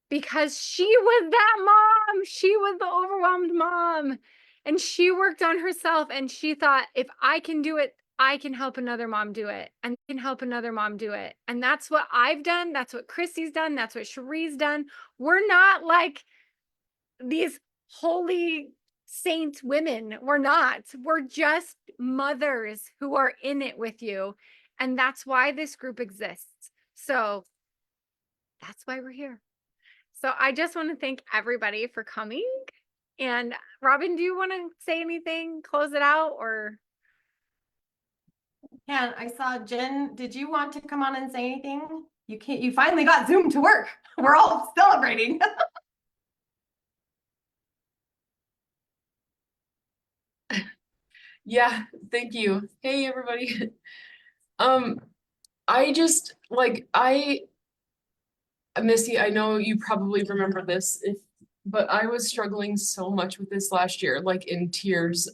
because she was that mom. She was the overwhelmed mom. And she worked on herself and she thought, if I can do it, I can help another mom do it and can help another mom do it. And that's what I've done. That's what Christy's done. That's what Cherie's done. We're not like these holy saint women. We're not. We're just mothers who are in it with you. And that's why this group exists. So that's why we're here. So I just want to thank everybody for coming. And Robin, do you want to say anything, close it out, or? Yeah, I saw Jen. Did you want to come on and say anything? You can't, you finally got Zoom to work. We're all celebrating. Yeah, thank you. Hey, everybody. I just Missy, I know you probably remember this, but I was struggling so much with this last year, like in tears,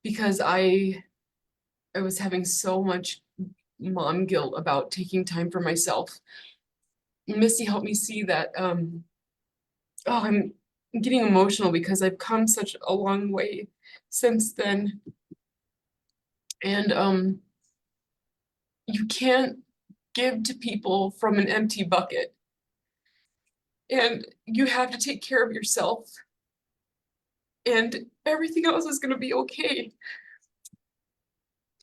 because I was having so much mom guilt about taking time for myself. Missy helped me see that, I'm getting emotional because I've come such a long way since then. And you can't give to people from an empty bucket. And you have to take care of yourself. And everything else is gonna be okay.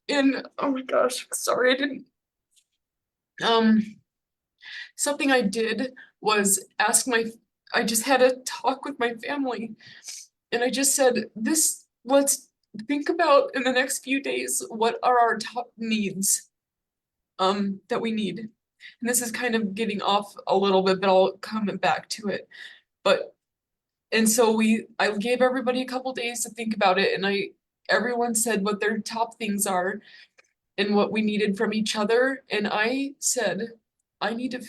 And oh my gosh, sorry, I didn't. Something I did was I just had a talk with my family. And I just said, let's think about in the next few days, what are our top needs that we need. And this is kind of getting off a little bit, but I'll come back to it. And so I gave everybody a couple days to think about it, and everyone said what their top things are and what we needed from each other. And I said, I need to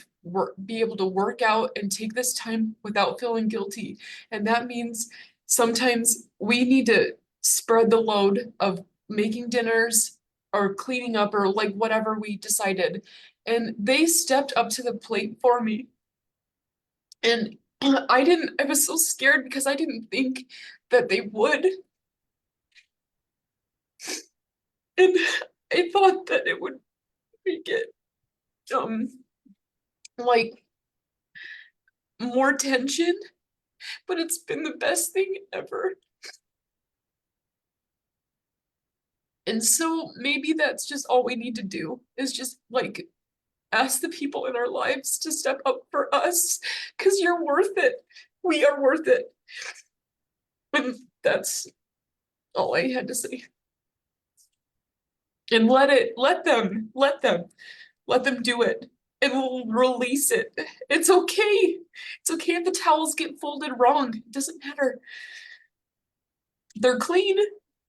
be able to work out and take this time without feeling guilty. And that means sometimes we need to spread the load of making dinners or cleaning up or like whatever we decided. And they stepped up to the plate for me. And I was so scared because I didn't think that they would. And I thought that it would make it like more tension, but it's been the best thing ever. And so maybe that's just all we need to do is just like ask the people in our lives to step up for us, because you're worth it. We are worth it. And that's all I had to say. And let them do it. And we'll release it. It's okay. It's okay if the towels get folded wrong. It doesn't matter. They're clean,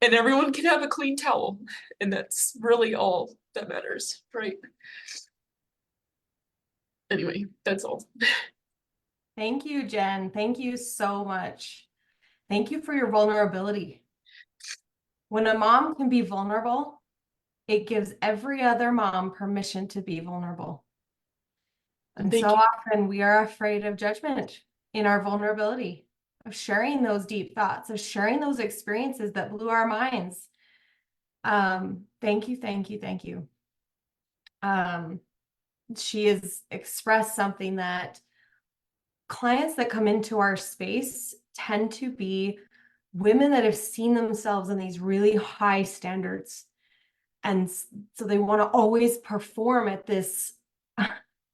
and everyone can have a clean towel. And that's really all that matters, right? Anyway, that's all. Thank you, Jen. Thank you so much. Thank you for your vulnerability. When a mom can be vulnerable, it gives every other mom permission to be vulnerable. And Thank so you. often we are afraid of judgment in our vulnerability, of sharing those deep thoughts, of sharing those experiences that blew our minds. Thank you, thank you, thank you. She has expressed something that clients that come into our space tend to be women that have seen themselves in these really high standards. And so they want to always perform at this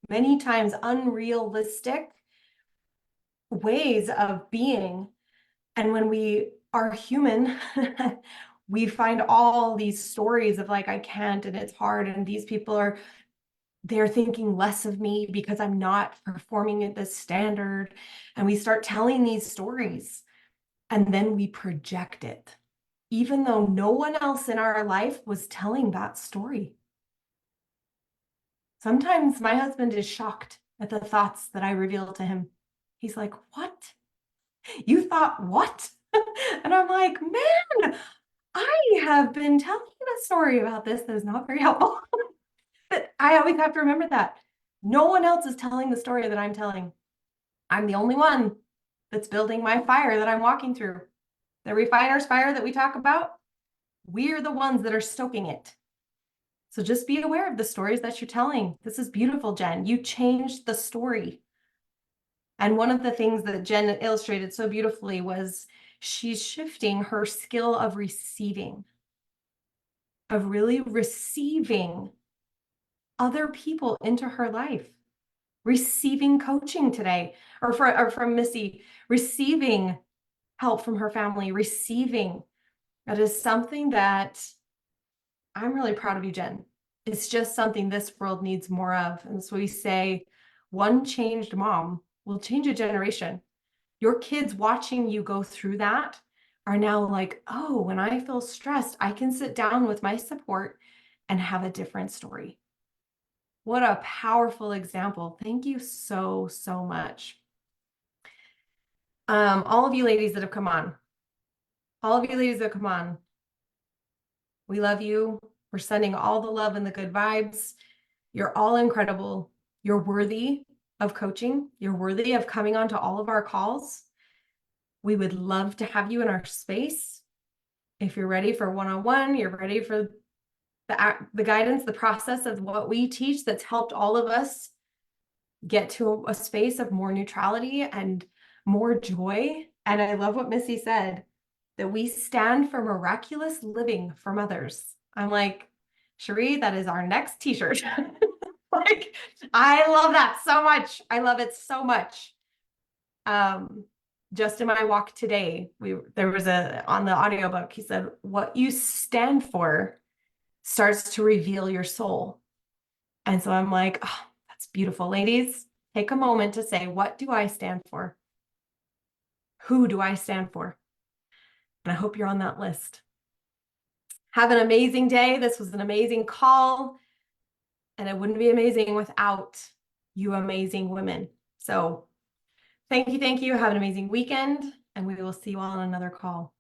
many times unrealistic ways of being. And when we are human, we find all these stories of like, I can't, and it's hard. And these people they're thinking less of me because I'm not performing at this standard. And we start telling these stories, and then we project it, even though no one else in our life was telling that story. Sometimes my husband is shocked at the thoughts that I reveal to him. He's like, what? You thought what? And I'm like, man, I have been telling you a story about this that is not very helpful. But I always have to remember that no one else is telling the story that I'm telling. I'm the only one that's building my fire that I'm walking through. The refiner's fire that we talk about, we're the ones that are stoking it. So just be aware of the stories that you're telling. This is beautiful, Jen. You changed the story. And one of the things that Jen illustrated so beautifully was she's shifting her skill of receiving, of really receiving other people into her life, receiving coaching today, or from Missy, receiving help from her family, receiving. That is something that I'm really proud of you, Jen. It's just something this world needs more of. And so we say, one changed mom will change a generation. Your kids watching you go through that are now like, oh, when I feel stressed, I can sit down with my support and have a different story. What a powerful example. Thank you so, so much. All of you ladies that have come on, we love you. We're sending all the love and the good vibes. You're all incredible. You're worthy of coaching. You're worthy of coming on to all of our calls. We would love to have you in our space. If you're ready for one-on-one, you're ready for the guidance, the process of what we teach that's helped all of us get to a space of more neutrality and more joy. And I love what Missy said, that we stand for miraculous living from others. I'm like, Cherie, that is our next t-shirt. Like, I love that so much. I love it so much. Just in my walk today, there was on the audiobook, he said, what you stand for starts to reveal your soul. And so I'm like, oh, that's beautiful. Ladies, take a moment to say, what do I stand for? Who do I stand for? And I hope you're on that list. Have an amazing day. This was an amazing call. And it wouldn't be amazing without you amazing women. So thank you. Have an amazing weekend. And we will see you all on another call.